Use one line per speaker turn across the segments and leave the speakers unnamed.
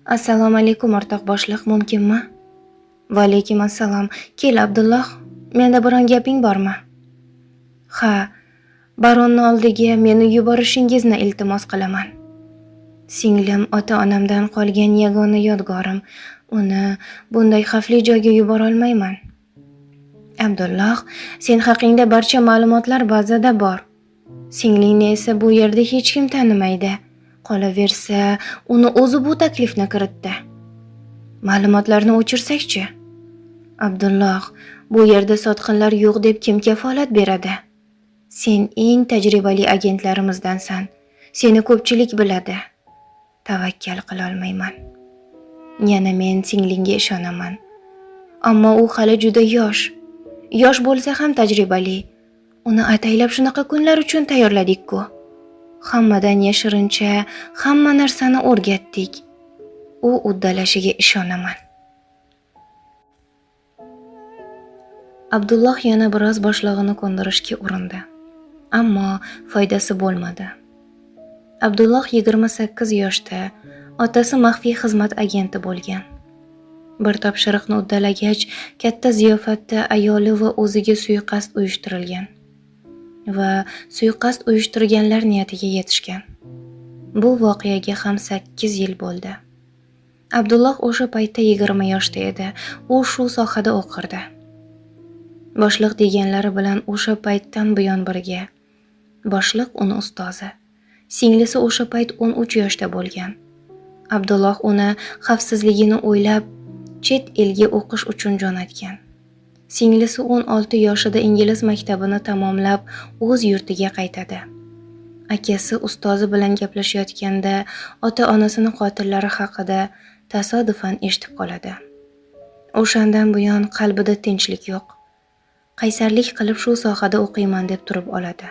Assalomu alaykum o'rtoq boshliq, mumkinmi? Va alaykum assalom. Kel Abdulloh, menda biron gaping bormi? Ha, baronni oldiga meni yuborishingizni iltimos qilaman. Singlim ota-onamdan qolgan yagona yodgorim. Uni bunday xavfli joyga yubora olmayman. Abdulloh, sen haqingda barcha ma'lumotlar bazada bor. Singlingni esa bu yerda hech kim tanimaydi. Qolaversa, uni o'zi bu taklifni kiritdi. Ma'lumotlarni o'chirsak-chi? Abdulloh, bu yerda sotqinlar yo'q deb kim kafolat beradi? Sen eng tajribali agentlarimizdansan. Seni ko'pchilik biladi. Tavakkal qila olmayman. Yana men singlingga ishonaman. Ammo u hali juda yosh. Yosh bo'lsa ham tajribali. Uni ataylab shunaqa kunlar uchun tayyorladik-ku. Hammadan yashirincha hamma narsani o'rgatdik. U uddalashiga ishonaman. Abdulloh yana biroz boshlig'ini ko'ndirishga urindi. Ammo foydasi bo'lmadi. Abdulloh 28 yoshda, otasi maxfiy xizmat agenti bo'lgan. Bir topshiriqni uddalagach, katta ziyofatda ayoli va o'ziga suiqasd uyushtirilgan. Va suiqasd uyushtirganlar niyatiga yetishgan. Bu voqeaga ham 8 yil bo'ldi. Abdulloh o'sha paytda 20 yoshda edi. U shu sohada o'qirdi. Boshliq deganlari bilan o'sha paytdan buyon birga. Boshliq uni ustozi. Singlisi o'sha payt 13 yoshda bo'lgan. Abdulloh uni xavfsizligini o'ylab chet elga o'qish uchun jo'natgan. Singlisi 16 yoshida ingliz maktabini tamomlab o'z yurtiga qaytadi. Akasi ustozi bilan gaplashayotganda ota-onasini qotillari haqida tasodifan eshitib qoladi. O'shandan buyon qalbida tinchlik yo'q. Qaysarlik qilib shu sohada o'qiyman deb turib oladi.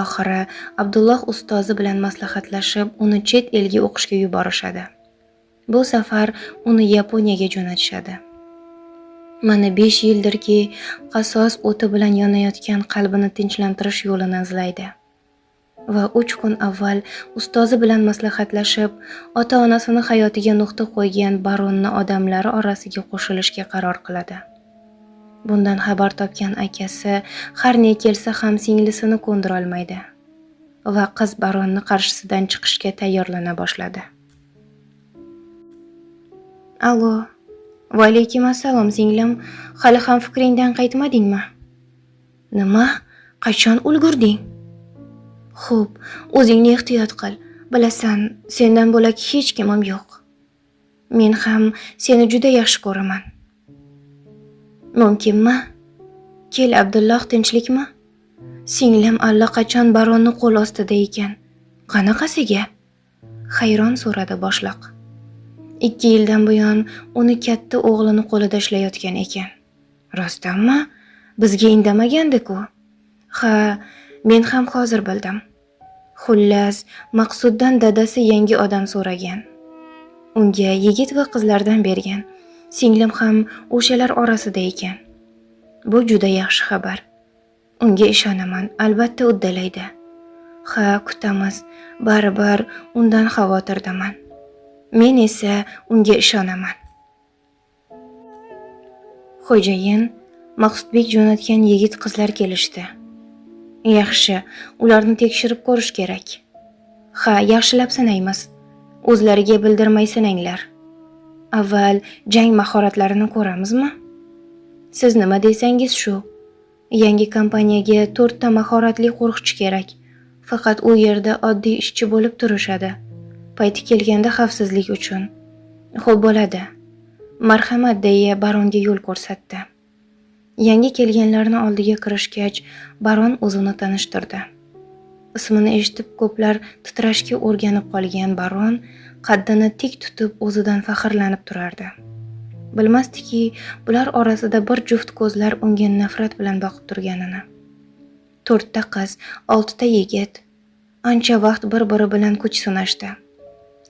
Oxiri Abdulloh ustozi bilan maslahatlashib, uni chet elga o'qishga yuborishadi. Bu safar uni Yaponiyaga jo'natishadi. Mana 5 yildirki, qasos o'ti bilan yonayotgan qalbini tinchlantirish yo'lini izlaydi. Va 3 kun avval ustozi bilan maslahatlashib, ota-onasini hayotiga nuqta qo'ygan baronni odamlari orasiga qo'shilishga qaror qiladi. Bundan xabar topgan akasi har ne kelsa ham singlisini ko'ndira olmaydi va qiz baronni qarshisidan chiqishga tayyorlana boshladi. Allo. Va alaykum assalom singlim, hali ham fikringdan qaytmadingmi? Nima? Qachon ulgurding? Xo'p, o'zingni ehtiyot qil. Bilasan, sendan bo'lak hech kimim yo'q. Men ham seni juda yaxshi ko'raman. Mumkinmi? Kel Abdulloh, tinchlikmi? Singlim allaqachon baronni qo'l ostida ekan. Qanaqasiga? Hayron so'radi boshliq. 2 yildan buyon uni katta o'g'lini qo'lida ishlayotgan ekan. Rostdanmi? Bizga indamagandi-ku. Ha, men ham hozir bildim. Xullas, Maqsuddan dadasi yangi odam so'ragan. Unga yigit va qizlardan bergan. Singlim ham o'shalar orasida ekan. Bu juda yaxshi xabar. Unga ishonaman, albatta uddalaydi. Ha, kutamiz. Baribir undan xavotirdaman. Men esa unga ishonaman. Xo'jayin, Maqsudbek jo'natgan yigit qizlar kelishdi. Yaxshi, ularni tekshirib ko'rish kerak. Ha, yaxshilab sanaymiz. O'zlariga bildirmay sananglar. Avval jang mahoratlarini ko'ramizmi? Siz nima desangiz shu. Yangi kompaniyaga 4 ta mahoratli qo'riqchi kerak. Faqat u yerda oddiy ishchi bo'lib turishadi. Payti kelganda xavfsizlik uchun. Xo'p bo'ladi. Marhamat deya baronga yo'l ko'rsatdi. Yangi kelganlarni oldiga kirishgach, baron o'zini tanishtirdi. Ismini eshitib ko'plar titrashga o'rganib qolgan baron qaddini tik tutib o'zidan faxrlanib turardi. Bilmasdiki, bular orasida bir juft ko'zlar unga nafrat bilan boqib turganini. 4 ta qiz, 6 ta yigit ancha vaqt bir-biri bilan kuch sinashdi.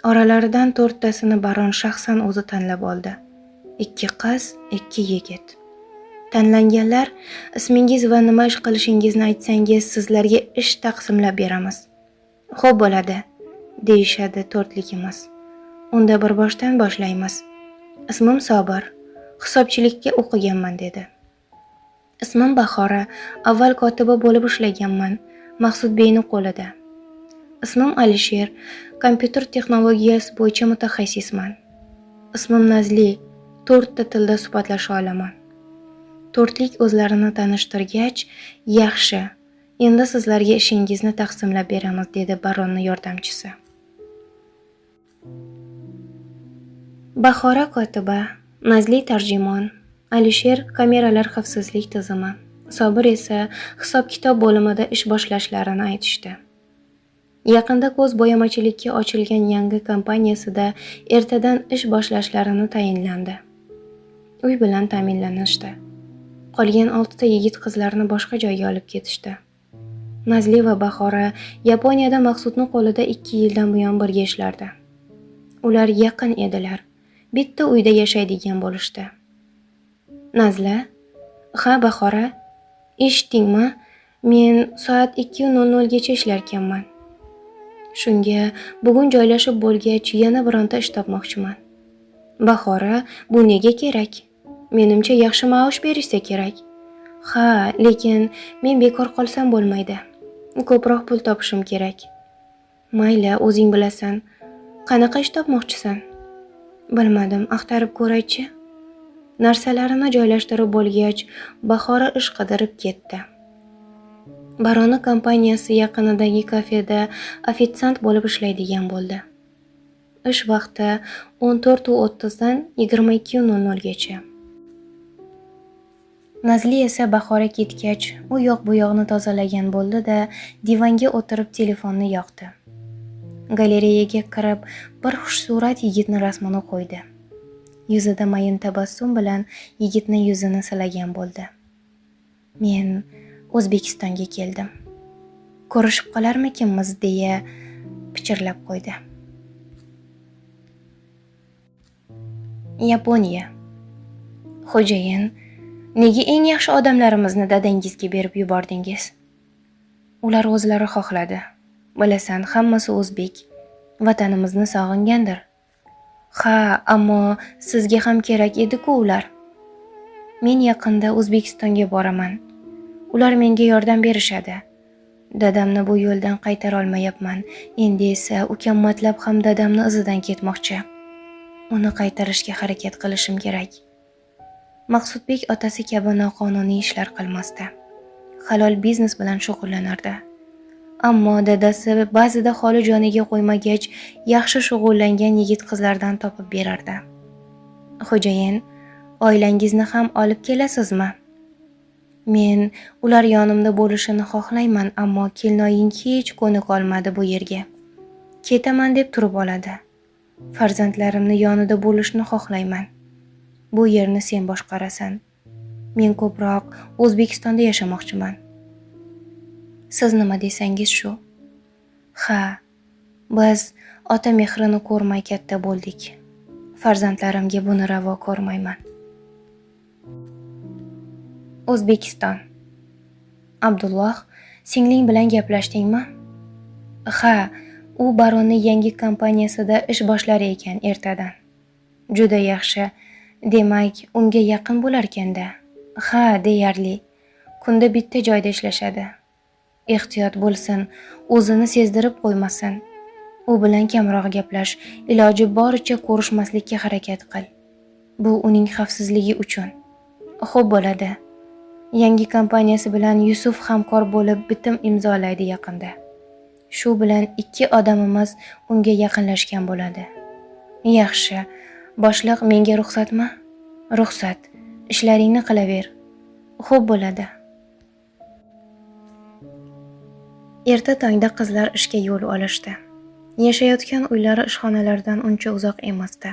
Oralaridan 4 tasini baron shaxsan o'zi tanlab oldi. 2 qiz, 2 yigit. Tanlanganlar, ismingiz va nima ish qilishingizni aytsangiz, sizlarga ish taqsimlab beramiz. Xo'p bo'ladi, deyishadi 4ligimiz. Unda bir boshdan boshlaymiz. Ismim Sobir. Hisobchilikka o'qiganman dedi. Ismim Bahora. Avval kotiba bo'lib ishlaganman. Maqsudbeyning qo'lida. Ismim Alisher. Kompyuter texnologiyasi bo'yicha mutaxassisman. Ismim Nazli. 4 ta tilda suhbatlasha olaman. To'rtlik o'zlarini tanishtirgach, yaxshi. Endi sizlarga ishingizni taqsimlab beramiz dedi baronning yordamchisi. Bahora kotiba, Nazli tarjimon, Alisher kameralar xavfsizlik tizimi, Sobir esa hisob-kitob bo'limida ish boshlashlarini aytishdi. Yaqinda ko'z bo'yamachilikka ochilgan yangi kompaniyasida ertadan ish boshlashlarini tayinlandi. Uy bilan ta'minlanishdi. Qolgan 6 ta yigit qizlarni boshqa joyga olib ketishdi. Nazli va Bahora Yaponiyada Maqsudning qo'lida 2 yildan buyon birga ishlardi. Ular yaqin edilar. Bitta uyda yashaydigan bo'lishdi. Nazla, "Ha, Bahora, eshitdingmi? Men soat 2:00 gacha ishlar ekanman. Shunga bugun joylashib bo'lgach yana bironta ish topmoqchiman." Bahora, "Bu nega kerak? Menimcha yaxshi maosh berishsa kerak." "Ha, lekin men bekor qolsam bo'lmaydi. Ko'proq pul topishim kerak." "Mayli, o'zing bilasan. Qanaqa ish topmoqchisan?" "Bilmadim, axtarib ko'raychi." Narsalarini joylashtirib bo'lgach, Bahora ish qidirib ketdi. Baroni kompaniyasi yaqinidagi kafeda ofitsiant bo'lib ishlaydigan bo'ldi. Ish vaqti 14:30 dan 22:00 gacha. Nazli esa Bahora ketgach, u yoq bu yoqni tozalagan bo'ldi-da, divanga o'tirib telefonni yoqdi. Galereyaga kirib, bir xushsurat yigitning rasmini qo'ydi. Yuzida mayin tabassum bilan yigitning yuzini silagan bo'ldi. "Men O'zbekistonga keldim. Ko'rishib qolarmikinmiz?" deya pichirlab qo'ydi. Yaponiya. Xo'jayin, nega eng yaxshi odamlarimizni dadangizga berib yubordingiz? Ular o'zlari xohladi. Bilasan, hammasi o'zbek. Vatanimizni sog'ingandir. Ha, ammo sizga ham kerak edi-ku ular. Men yaqinda O'zbekistonga boraman. Ular menga yordam berishadi. Dadamni bu yo'ldan qaytara olmayapman. Endi esa ukam Matlab ham dadamni izidan ketmoqchi. Uni qaytarishga harakat qilishim kerak. Maqsudbek otasi kabi noqonuniy ishlar qilmasdi. Halol biznes bilan shug'ullanardi. Ammo dadasi ba'zida holi joniga qo'ymagach, yaxshi shug'ullangan yigit qizlardan topib berardi. "Xo'jayin, oilangizni ham olib kelasizmi?" "Men ular yonimda bo'lishini xohlayman, ammo kelinoying hech ko'nika olmadi bu yerga. Ketaman deb turib oladi. Farzandlarimni yonida bo'lishni xohlayman. Bu yerni sen boshqarasan. Men ko'proq O'zbekistonda yashamoqchiman. Siz nima desangiz shu." "Ha, biz ota mehrini ko'rmay katta bo'ldik. Farzandlarimga buni ravo ko'rmayman." O'zbekiston. Abdulloh, singling bilan gaplashdingmi? "Ha, u baronning yangi kompaniyasida ish boshlar ekan ertadan." "Juda yaxshi. Demak, unga yaqin bo'lar ekanda." "Ha, deyarli. Kunda bitta joyda ishlashadi. Ehtiyot bo'lsin, o'zini sezdirib qo'ymasin. U bilan kamroq gaplash, iloji boricha ko'rishmaslikka harakat qil. Bu uning xavfsizligi uchun." "Xo'p bo'ladi. Yangi kompaniyasi bilan Yusuf hamkor bo'lib bitim imzolaydi yaqinda. Shu bilan 2 odamimiz unga yaqinlashgan bo'ladi." "Yaxshi. Boshliq, menga ruxsatmi?" "Ruxsat. Ishlaringni qilaver." "Xo'p bo'ladi." Erta tongda qizlar ishga yo'l olishdi. Yashayotgan uylari ishxonalardan uncha uzoq emasdi.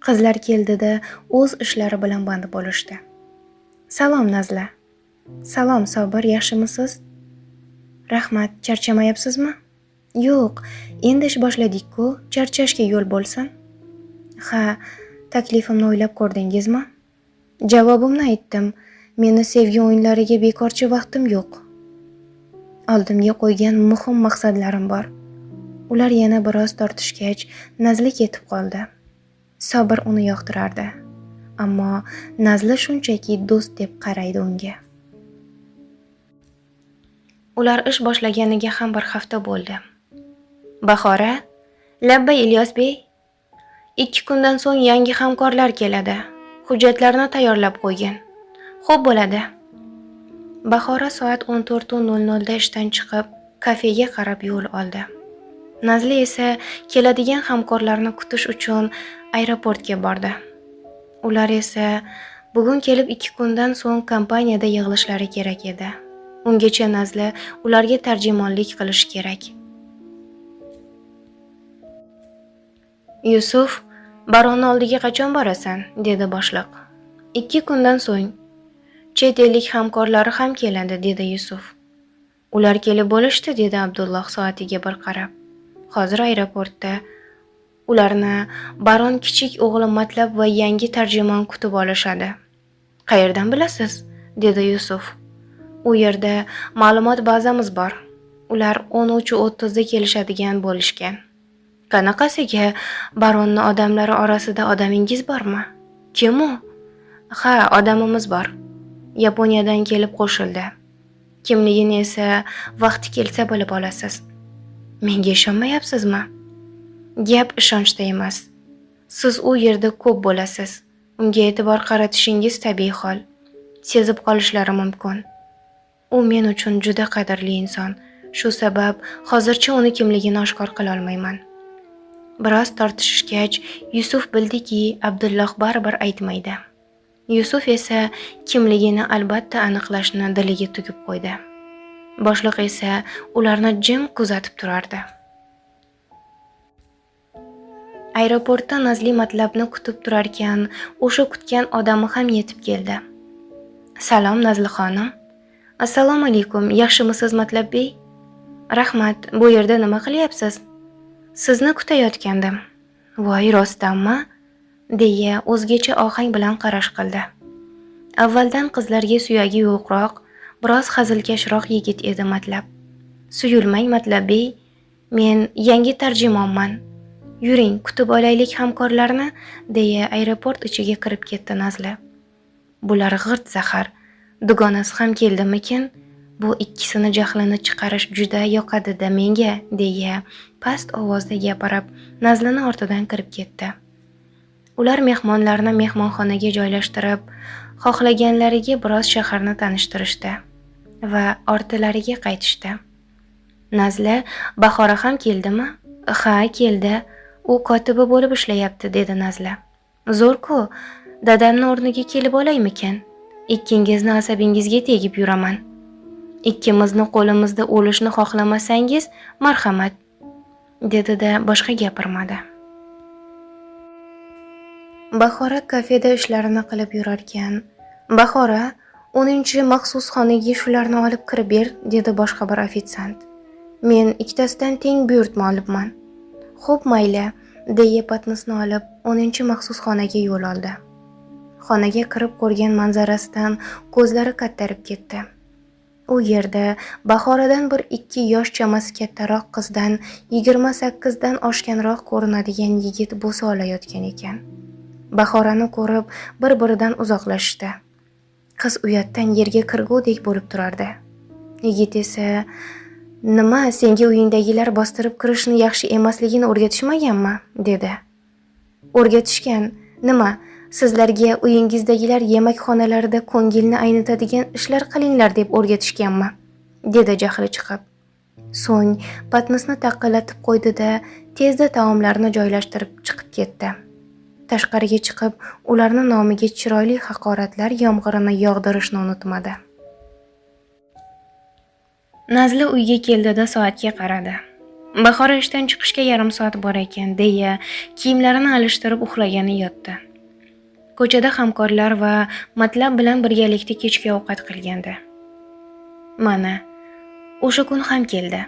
Qizlar keldida o'z ishlari bilan band bo'lishdi. "Salom Nazla." "Salom Sobir, yaxshimisiz?" "Rahmat, charchamayapsizmi?" "Yo'q, endi ish boshladik-ku, charchashga yo'l bo'lsin." "Ha, taklifimni o'ylab ko'rdingizmi?" "Javobimni aytdim. Meni sevgi o'yinlariga bekorchi vaqtim yo'q. Oldimga qo'ygan muhim maqsadlarim bor. Ular yana biroz tortishgach, Nazli ketib qoldi. Sobir uni yoqtirardi. Ammo Nazli shunchaki do'st deb qaraydi unga. Ular ish boshlaganiga ham bir hafta bo'ldi. Bahora, labbay Ilyos bey. 2 kundan so'ng yangi hamkorlar keladi. Hujjatlarni tayyorlab qo'ygin. Xo'p bo'ladi. Bahora soat 14:00 da ishdan chiqib, kafega qarab yo'l oldi. Nazli esa keladigan hamkorlarni kutish uchun aeroportga bordi. Ular esa bugun kelib 2 kundan so'ng kompaniyada yig'ilishlari kerak edi. Ungacha Nazli ularga tarjimonlik qilish kerak. Yusuf, baronni oldiga qachon borasan? Dedi boshliq. 2 kundan so'ng. Chet ellik hamkorlari ham keladi, dedi Yusuf. Ular kelib bo'lishdi, dedi Abdulloh soatiga bir qarab. Hozir aeroportda ularni baron kichik o'g'li Matlab va yangi tarjimon kutib olishadi. Qayerdan bilasiz? Dedi Yusuf. U yerda ma'lumot bazamiz bor. Ular 13:30 da kelishadigan bo'lishgan. Qanaqasiga baronni odamlari orasida odamingiz bormi? Kim u? Ha, odamimiz bor. Yaponiyadan kelib qo'shildi. Kimligini esa vaqti kelsa bilib olasiz. Menga ishonmayapsizmi? Gap ishonchda emas. Siz u yerda ko'p bo'lasiz. Unga e'tibor qaratishingiz tabiiy hol. Sezib qolishlari mumkin. U men uchun juda qadrli inson. Shu sabab hozircha uni kimligini oshkor qila olmayman. Biroz tortishishgach, Yusuf bildiki, Abdulloh baribir aytmaydi. Yusuf esa kimligini albatta aniqlashni diliga tugib qo'ydi. Boshliq esa ularni jim kuzatib turardi. Aeroportda Nazli Matlabni kutib turarkan, o'sha kutgan odami ham yetib keldi. Salom Nazli xonim. Assalomu alaykum. Yaxshimisiz Matlab bey? Rahmat. Bu yerda nima qilyapsiz? Sizni kutayotgandim. Voy, rostdanmi? Deya o'zgacha ohang bilan qarash qildi. Avvaldan qizlarga suyagi yo'qroq, biroz hazilkashroq yigit edi Matlab. Suyulmang Matlab bey, men yangi tarjimonman. Yuring, kutib olaylik hamkorlarni, deya aeroport ichiga kirib ketdi Nazli. Bular g'irt zahar. Dugonasi ham keldimikin? Bu ikkisini jahlini chiqarish juda yoqadi-da menga, deya past ovozda gapirib, Nazlini ortidan kirib ketdi. Ular mehmonlarni mehmonxonaga joylashtirib, xohlaganlariga biroz shaharni tanishtirishdi va ortilariga qaytishdi. Nazli, Bahora ham keldimi? Ha, keldi. U kotibi bo'lib ishlayapti, dedi Nazli. Zo'r-ku, dadamni o'rniga kelib olaymikan? Ikkingizni asabingizga tegib yuraman. Ikkimizni qo'limizda o'lishni xohlamasangiz, marhamat, dedi-da boshqa gapirmadi. Bahora kafeda ishlarini qilib yurarkan, Bahora, 10-maxsus xonaga shularni olib kirib ber, dedi boshqa bir ofitsiant. Men ikkitasidan teng buyurtma olibman. Xo'p, mayli, deya patnisni olib 10-maxsus xonaga yo'l oldi. Xonaga kirib ko'rgan manzarasidan ko'zlari kattarib ketdi. U yerda Bahoradan bir 2 yosh chamasi kattaroq qizdan 28 dan oshganroq ko'rinadigan yigit bo'sa olayotgan ekan. Bahorani ko'rib bir-biridan uzoqlashdi. Qiz uyatdan yerga kirgudek bo'lib turardi. Yigit esa, "Nima, senga uyingdagilar bostirib kirishni yaxshi emasligini o'rgatishmaganmi?" dedi. "O'rgatishgan. Nima? Sizlarga uyingizdagilar yemakxonalarida ko'ngilni aynitadigan ishlar qilinglar deb o'rgatishganmi?" dedi jahli chiqib. So'ng patnisni taqillatib qo'ydi-da, tezda taomlarni joylashtirib chiqib ketdi. Tashqariga chiqib, ularni nomiga chiroyli haqoratlar yomg'irini yog'dirishni unutmadi. Nazli uyga keldida soatga qaradi. Bahora ishdan chiqishga yarim soat bor ekan, deya kiyimlarini alishtirib uxlagani yotdi. Ko'chada hamkorlar va Matlab bilan birgalikda kechki ovqat qilgandi. Mana, o'sha kun ham keldi.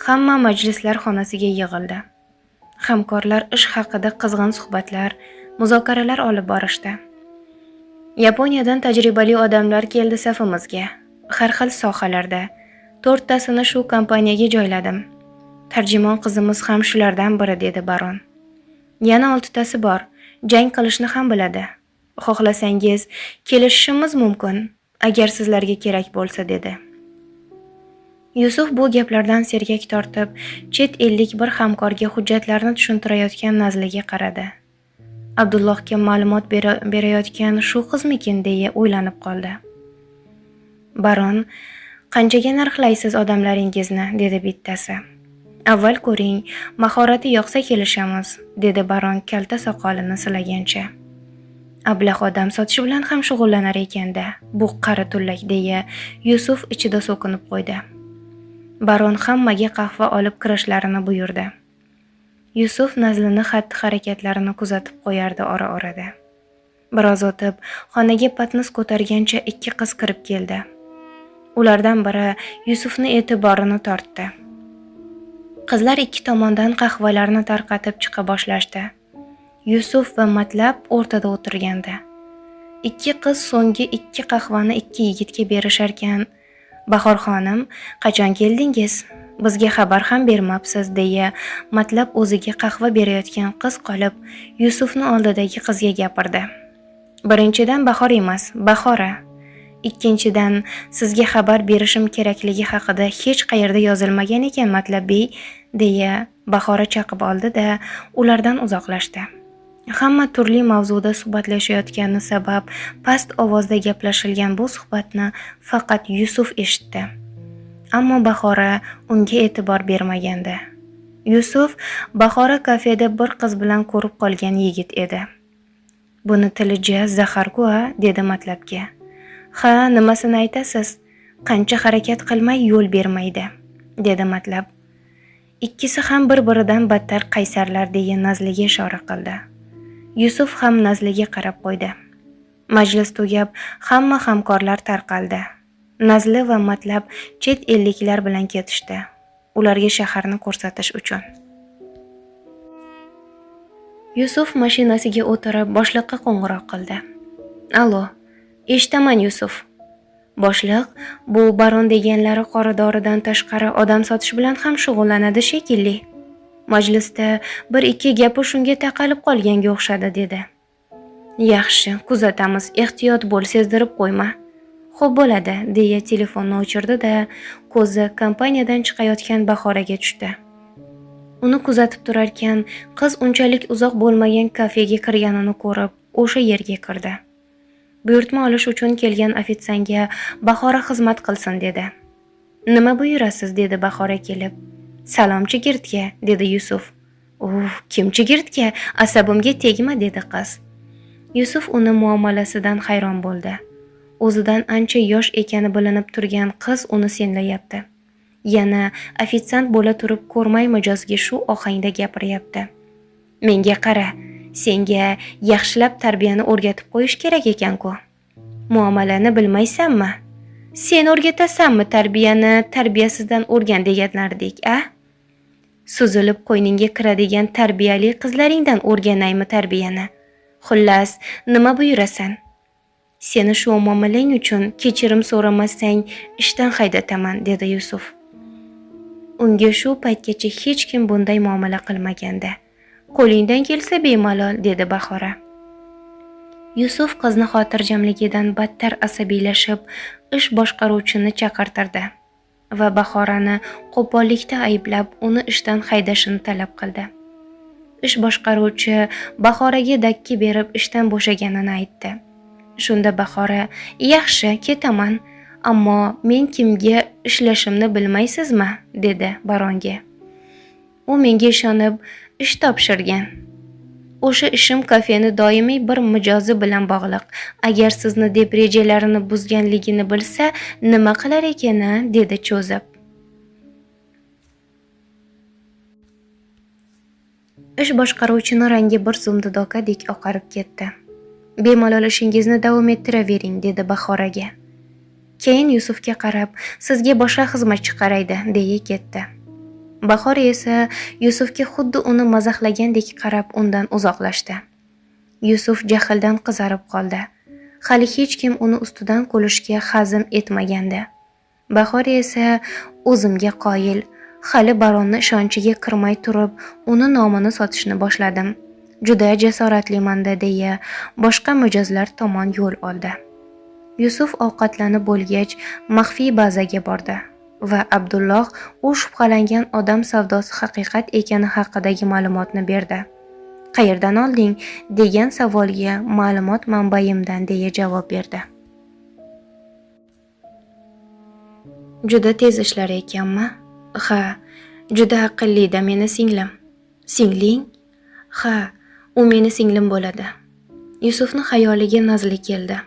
Hamma majlislar xonasiga yig'ildi. Hamkorlar ish haqida qizg'in suhbatlar, muzokaralar olib borishdi. Yaponiyadan tajribali odamlar keldi safimizga. Har xil sohalarda 4tasini shu kompaniyaga joyladim. Tarjimon qizimiz ham shulardan biri, dedi baron. Yana 6tasi bor. Jang qilishni ham biladi. Xohlasangiz kelishishimiz mumkin, agar sizlarga kerak bo'lsa, dedi. Yusuf bu gaplardan sergak tortib, chet ellik bir hamkorga hujjatlarni tushuntirayotgan Nazliga qaradi. Abdullohga ma'lumot berayotgan shu qizmikin deya o'ylanib qoldi. Baron, qanchaga narxlaysiz odamlaringizni, dedi bittasi. Avval ko'ring, mahorati yoqsa kelishamiz, dedi baron kalta soqolini silagancha. Ablah odam sotish bilan ham shug'ullanar ekanda, bu qari tullak, deya Yusuf ichida so'kinib qo'ydi. Baron hammaga qahva olib kirishlarini buyurdi. Yusuf Nazlini xatti-harakatlarini kuzatib qo'yardi ora-orada. Biroz o'tib, xonaga patnis ko'targancha ikki qiz kirib keldi. Ulardan biri Yusufni e'tiborini tortdi. Qizlar ikki tomondan qahvalarni tarqatib chiqa boshlashdi. Yusuf va Matlab o'rtada o'tirgandi. Ikki qiz so'nggi ikki qahvani ikki yigitga berisharkan, "Bahor xonim, qachon keldingiz? Bizga xabar ham bermabsiz", deya Matlab o'ziga qahva berayotgan qiz qolib, Yusufni oldidagi qizga gapirdi. "Birinchidan Bahor emas, Bahora. Ikkinchidan, sizga xabar berishim kerakligi haqida hech qayerda yozilmagan ekan, Matlabbey", deya Bahora chaqib oldi-da, ulardan uzoqlashdi. Hamma turli mavzuda suhbatlashayotgani sabab past ovozda gaplashilgan bu suhbatni faqat Yusuf eshitdi. Ammo Bahora unga e'tibor bermagandi. Yusuf Bahora kafeda bir qiz bilan ko'rib qolgan yigit edi. "Buni tilija zahar-ku", dedi Matlabga. "Ha, nimasini aytasiz? Qancha harakat qilmay yo'l bermaydi", dedi Matlab. Ikkisi ham bir-biridan battar qaysarlar, deya Nazliga ishora qildi. Yusuf ham Nazliga qarab qo'ydi. Majlis tugab, hamma hamkorlar tarqaldi. Nazli va Matlab chet elliklar bilan ketishdi, ularga shaharni ko'rsatish uchun. Yusuf mashinasiga o'tirib boshliqqa qo'ng'iroq qildi. "Allo, eshitaman Yusuf. Boshliq, bu baron deganlari qoradoridan tashqari odam sotish bilan ham shug'ullanadi shekilli. Majlisda bir ikki gapi shunga taqalib qolganga o'xshadi", dedi. "Yaxshi, kuzatamiz, ehtiyot bo'l, sezdirib qo'yma." "Xo'p bo'ladi", deya telefonni o'chirdi-da, ko'zi kompaniyadan chiqayotgan Bahoraga tushdi. Uni kuzatib turarkan, qiz unchalik uzoq bo'lmagan kafega kirganini ko'rib, o'sha yerga kirdi. Buyurtma olish uchun kelgan ofitsiantga Bahora xizmat qilsin, dedi. "Nima buyurasiz?" dedi Bahora kelib. "Salom chigirtga", dedi Yusuf. Kim chigirtga? Asabimga tegma", dedi qiz. Yusuf uni muomalasidan hayron bo'ldi. O'zidan ancha yosh ekani bilinib turgan qiz uni senlayapti. Yana ofitsiant bo'la turib ko'rmay mijozga shu ohangda gapiryapti. "Menga qara, senga yaxshilab tarbiyani o'rgatib qo'yish kerak ekan-ku. Muomalani bilmaysanmi? Sen o'rgatasanmi tarbiyani, tarbiyasizdan o'rgan deganlardek, a? Suzilib qo'yningga kiradigan tarbiyali qizlaringdan o'rganaymi tarbiyani? Xullas, nima buyurasan? Seni shu muomalang uchun kechirim so'ramasang ishdan haydataman", dedi Yusuf. Unga shu paytgacha hech kim bunday muomala qilmagandi. "Qo'lingdan kelsa bemalol", dedi Bahora. Yusuf qizni xotirjamligidan battar asabiylashib, ish boshqaruvchini chaqirtirdi va Bahorani qo'pollikda ayblab, uni ishdan haydashini talab qildi. Ish boshqaruvchi Bahoraga dakki berib ishdan bo'shaganini aytdi. Shunda Bahora, "Yaxshi, ketaman, ammo men kimga ishlashimni bilmaysizmi?" dedi baronga. "U menga ishonib ish topshirgan. O'sha ishim kafeni doimiy bir mijozi bilan bog'liq. Agar sizni deb rejalarini buzganligini bilsa, nima qilar ekan?" dedi cho'zib. Ish boshqaruvchini rangi bir zumda dokadek oqarib ketdi. "Bemalol ishingizni davom ettiravering", dedi Bahoraga. Keyin Yusufga qarab, "Sizga boshqa xizmatchi qaraydi", deya ketdi. Bahora esa Yusufga xuddi uni mazaxlagandek qarab undan uzoqlashdi. Yusuf jahldan qizarib qoldi. Hali hech kim uni ustidan kulishga hazm etmagandi. Bahora esa "O'zimga qoyil, Hali baronni ishonchiga kirmay turib, uni nomini sotishni boshladim. Juda jasoratliman-da deya boshqa mijozlar tomon yo'l oldi. Yusuf ovqatlanib bo'lgach, maxfiy bazaga bordi va Abdulloh u shubhalangan odam savdosi haqiqat ekani haqidagi ma'lumotni berdi. "Qayerdan olding?" degan savolga "Ma'lumot manbayimdan" deya javob berdi. "Juda tez ishlar ekanmi?" "Ha, juda aqlli-da meni singlim." "Singling?" "Ha, u meni singlim bo'ladi." Yusufni xayoliga Nazli keldi.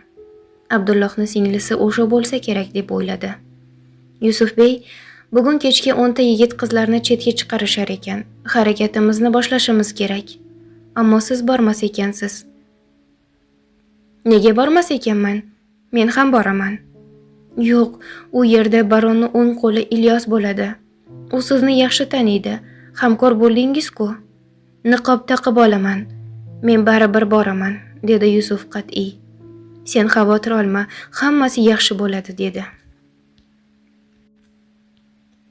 Abdullohning singlisi o'sha bo'lsa kerak deb o'yladi. "Yusufbey, bugun kechga 10 ta yigit qizlarni chetga chiqarishar ekan. Harakatimizni boshlashimiz kerak. Ammo siz bormas ekansiz." "Nega bormas ekanman? Men ham boraman." "Yo'q, u yerda baronning o'ng qo'li Ilyos bo'ladi. U sizni yaxshi taniydi. Hamkor bo'ldingiz-ku." "Niqob taqib olaman. Men baribir boraman", dedi Yusuf qat'iy. "Sen xavotir olma, hammasi yaxshi bo'ladi", dedi.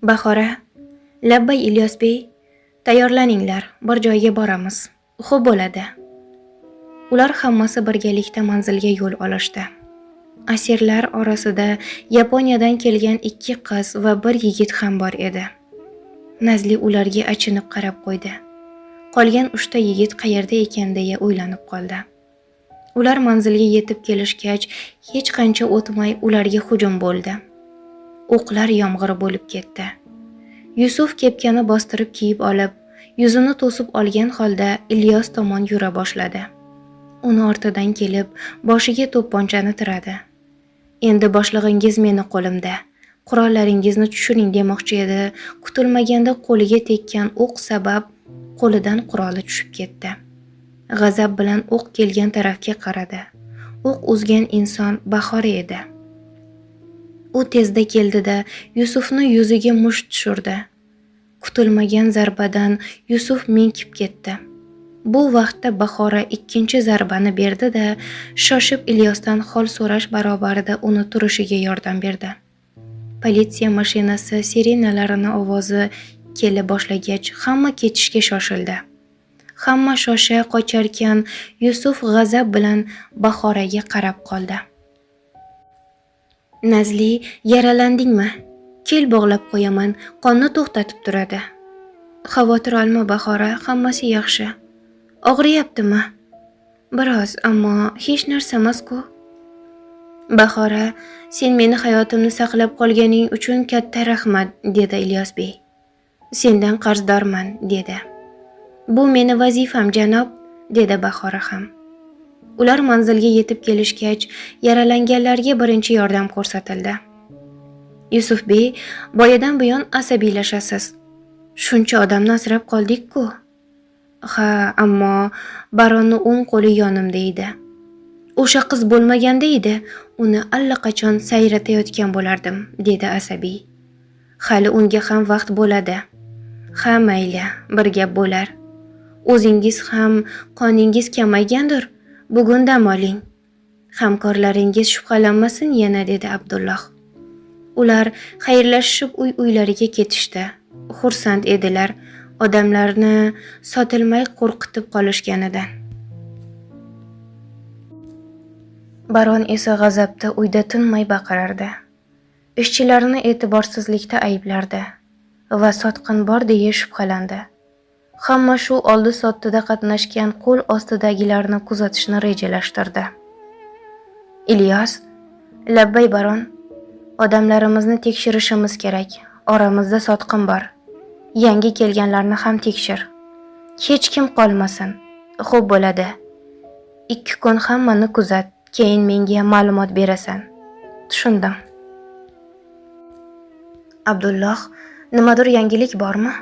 Bahora, "Labbay Ilyosbey, tayyorlaninglar, bir joyga boramiz." "Xo'p bo'ladi." Ular hammasi birgalikda manzilga yo'l olishdi. Asirlar orasida Yaponiyadan kelgan 2 qiz va 1 yigit ham bor edi. Nazli ularga achinib qarab qo'ydi. Qolgan 3 ta yigit qayerda ekan deya o'ylanib qoldi. Ular manzilga yetib kelishgach, hech qancha o'tmay ularga hujum bo'ldi. O'qlar yomg'iri bo'lib ketdi. Yusuf kepkani bostirib kiyib olib, yuzini to'sib olgan holda Ilyos tomon yura boshladi. Uni ortidan kelib, boshiga to'pponchani tiradi. "Endi boshlig'ingiz meni qo'limda. Qurollaringizni tushiring" demoqchi edi. Kutilmaganda qo'liga tekkan o'q sabab qo'lidan quroli tushib ketdi. G'azab bilan o'q kelgan tarafga qaradi. O'q uzgan inson Bahora edi. U tezda keldida Yusufni yuziga musht tushirdi. Kutilmagan zarbadan Yusuf minkib ketdi. Bu vaqtda Bahora 2-chi zarbani berdi-da, shoshib Ilyosdan hol so'rash barobarida uni turishiga yordam berdi. Politsiya mashinasi sirenalarining ovozi kela boshlagach, hamma ketishga shoshildi. Hamma shosha qocharkan, Yusuf g'azab bilan Bahoraga qarab qoldi. "Nazli, yaralandingmi? Kel bog'lab qo'yaman, qonni to'xtatib turadi." "Xavotir olma Bahora, hammasi yaxshi." "Og'riyaptimi?" "Biroz, ammo hech narsa emas-ku." "Bahora, sen meni hayotimni saqlab qolganing uchun katta rahmat", dedi Ilyosbey. "Sendan qarzdorman", dedi. "Bu meni vazifam, janob", dedi Bahora ham. Ular manzilga yetib kelishgach, yaralanganlarga birinchi yordam ko'rsatildi. "Yusufbey, boyadan buyon asabiylashasiz. Shuncha odamni asrab qoldik-ku." "Ha, ammo baronning o'ng qo'li yonimda edi. O'sha qiz bo'lmaganda edi, uni allaqachon sayratayotgan bo'lardim", dedi asabiy. "Hali unga ham vaqt bo'ladi." "Ha, mayli, bir gap bo'lar. O'zingiz ham qoningiz kamaygandir. Bugun dam oling. Hamkorlaringiz shubhalanmasin yana", dedi Abdulloh. Ular xayrlashib uy-uylariga ketishdi. Xursand edilar, odamlarni sotilmay qo'rqitib qolishganidan. Baron esa g'azabda uyda tinmay baqirardi. Ishchilarni e'tiborsizlikda ayblardi va sotqin bor deya shubhalandi. Hamma shu oldi sotdida qatnashgan qo'l ostidagilarni kuzatishni rejalashtirdi. "Ilyos, labbay baron, odamlarimizni tekshirishimiz kerak. Oramizda sotqin bor. Yangi kelganlarni ham tekshir. Hech kim qolmasin." "Xo'p bo'ladi. 2 kun hammani kuzat, keyin menga ma'lumot berasan." "Tushundim." "Abdulloh, nimadir yangilik bormi?"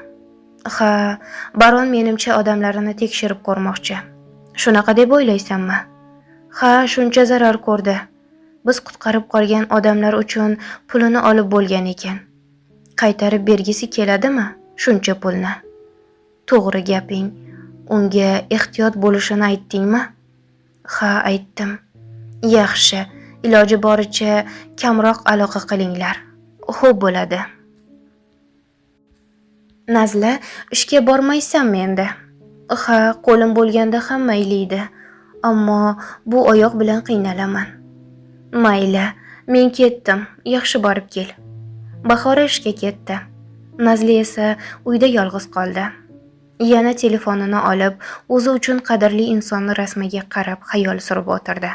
"Ha, baron menimcha odamlarini tekshirib ko'rmoqchi." "Shunaqa deb o'ylaysanmi?" "Ha, shuncha zarar ko'rdi. Biz qutqarib qolgan odamlar uchun pulini olib bo'lgan ekan. Qaytarib bergisi keladimi shuncha pulni?" "To'g'ri gaping. Unga ehtiyot bo'lishini aytdingmi?" "Ha, aytdim." "Yaxshi, iloji boricha kamroq aloqa qilinglar." "Xo'p bo'ladi." Nazla, ishga bormaysanmi endi? Ha, qo'lim bo'lganda ham mayli edi. Ammo bu oyoq bilan qiynalaman. Mayli, men ketdim. Yaxshi borib kel. Bahora ishga ketdi. Nazli esa uyda yolg'iz qoldi. Yana telefonini olib, o'zi uchun qadrli insonni rasmiga qarab xayol surib o'tirdi.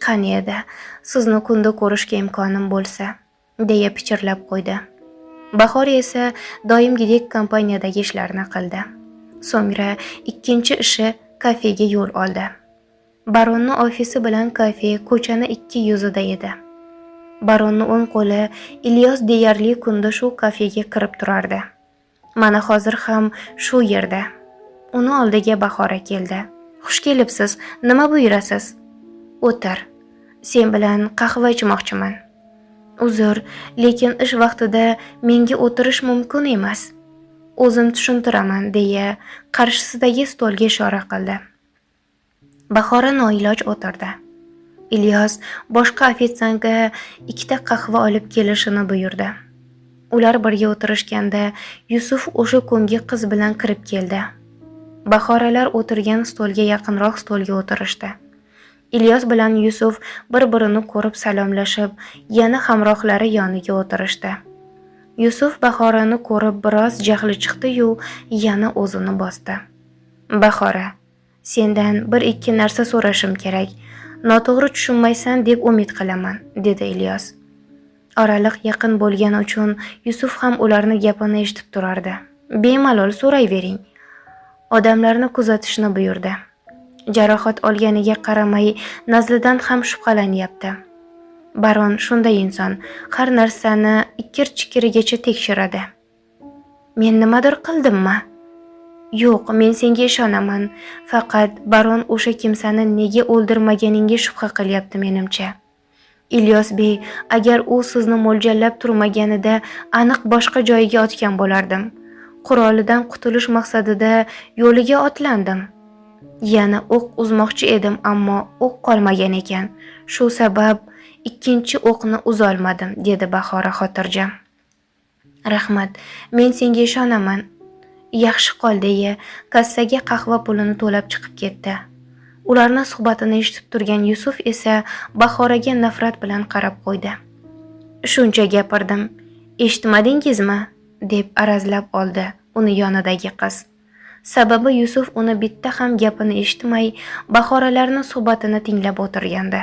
Qani edi, sizni kunda ko'rishga imkonim bo'lsa, deya pichirlab qo'ydi. Bahora esa doimgidek kompaniyadagi ishlarni qildi. So'ngra ikkinchi ishi kafega yo'l oldi. Baronning ofisi bilan kafe ko'chani ikki yuzida edi. Baronning o'ng qo'li Ilyos deyarli kunda shu kafega kirib turardi. Mana hozir ham shu yerda. Uni oldiga Bahora keldi. Xush kelibsiz. Nima buyurasiz? O'tir. Sen bilan qahva ichmoqchiman. Uzr, lekin ish vaqtida menga o'tirish mumkin emas. O'zim tushuntiraman, deya qarshisidagi stolga ishora qildi. Bahora noiloj o'tirdi. Ilyos boshqa ofitsiantga ikkita qahva olib kelishini buyurdi. Ular birga o'tirishganda Yusuf o'sha kungi qiz bilan kirib keldi. Bahoralar o'tirgan stolga yaqinroq stolga o'tirishdi. Ilyos bilan Yusuf bir-birini ko'rib salomlashib, yana hamrohlari yoniga o'tirishdi. Yusuf Bahorani ko'rib biroz jahli chiqdi-yu, yana o'zini bosdi. Bahora, sendan bir-ikki narsa so'rashim kerak. Noto'g'ri tushunmaysan deb umid qilaman, dedi Ilyos. Oraliq yaqin bo'lgani uchun Yusuf ham ularni gapini eshitib turardi. Bemalol so'rayvering. Odamlarni kuzatishni buyurdi. Jarohat olganiga qaramay, Nazlidan ham shubhalanyapti. Baron shunday inson, har narsani ikkir-chikirigacha tekshiradi. Men nimadir qildimmi? Yo'q, men senga ishonaman. Faqat baron o'sha kimsani nega o'ldirmaganingga shubha qilyapti menimcha. Ilyos bey, agar u sizni mo'ljallab turmaganida aniq boshqa joyiga otgan bo'lardim. Qurolidan qutulish maqsadida yo'liga otlandim. Yana o'q uzmoqchi edim, ammo o'q qolmagan ekan. Shu sabab ikkinchi o'qni uzolmadim, dedi Bahora xotirjam. Rahmat, men senga ishonaman. Yaxshi qol, deya kassaga qahva pulini to'lab chiqib ketdi. Ularning suhbatini eshitib turgan Yusuf esa Bahoraga nafrat bilan qarab qo'ydi. Shuncha gapirdim, eshitmadingizmi? Deb arazlab oldi uni yonidagi qiz. Sababi Yusuf uni bitta ham gapini eshitmay, Bahoralarning suhbatini tinglab o'tirgandi.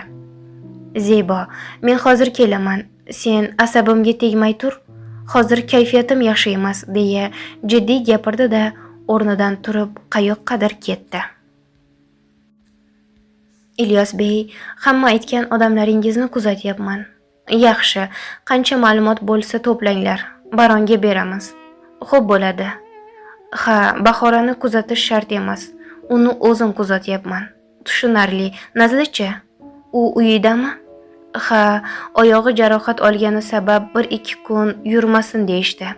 Zebo, men hozir kelaman. Sen asabimga tegmay tur. Hozir kayfiyatim yaxshi emas, deya jiddiy gapirdi-da, o'rnidan turib qayoqqadir ketdi. Ilyos bey, hamma aytgan odamlaringizni kuzatyapman. Yaxshi, qancha ma'lumot bo'lsa to'planglar, baronga beramiz. Xo'p bo'ladi. Ha, Bahorani kuzatish shart emas. Uni o'zim kuzatyapman. Tushunarli. Nazlicha, u uyidami? Ha, oyog'i jarohat olgani sabab 1-2 kun yurmasin deyishdi.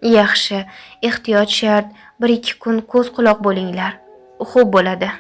Yaxshi, ehtiyot shart. 1-2 kun ko'z quloq bo'linglar. Xo'p bo'ladi.